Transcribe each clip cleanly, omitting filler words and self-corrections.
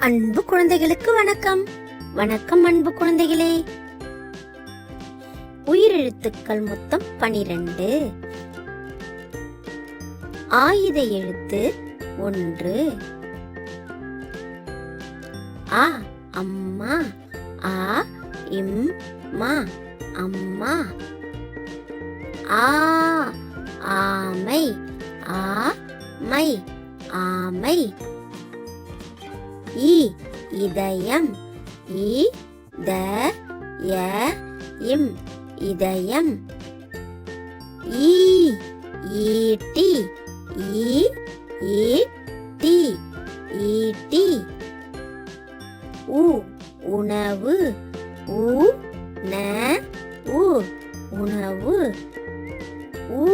அன்பு குழந்தைகளுக்கு வணக்கம். வணக்கம் அன்பு குழந்தைகளே. உயிரெழுத்துக்கள் மொத்தம் 12. ஆயுத எழுத்து 1. ஆ அம்மா, ஆ இம்மா அம்மா. ஆ ஆமை, ஆ மை ஆமை. இ இதயம், இ த ய இம் இதயம். ஈ ஈட்டி, ஈ ஈட்டி ஈட்டி. உ உணவு, உ ந உ உணவு. ஊ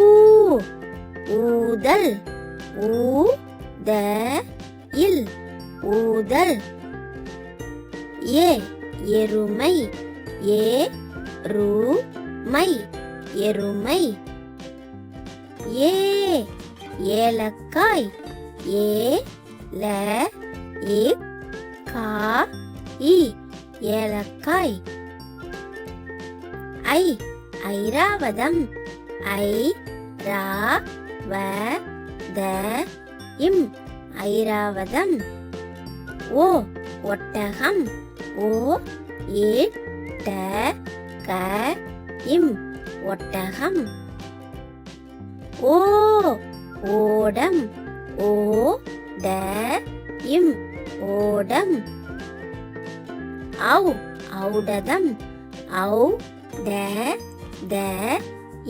ஊதல், ஊ த இல் ஊதல். ஏ எருமை, ஏ ரு மை எருமை. ஏ ஏலக்காய், ஏ ல இக் கா இ ஏலக்காய். ஐ ஐராவதம், ஐ ரா வ த இம் ஐராவதம். ஓ ஒட்டகம், ஓ ஏ ட க இம் ஒட்டகம். ஓ ஓடம், ஓ ட இம் ஓடம். ஔ ஔடதம், ஔ ட த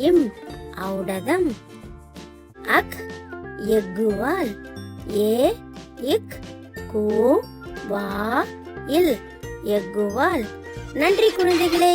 இம் ஔடதம். அக் எக்குவால், ஏ இக் கு வா இல் எக்குவால். நன்றி குழந்தைகளே.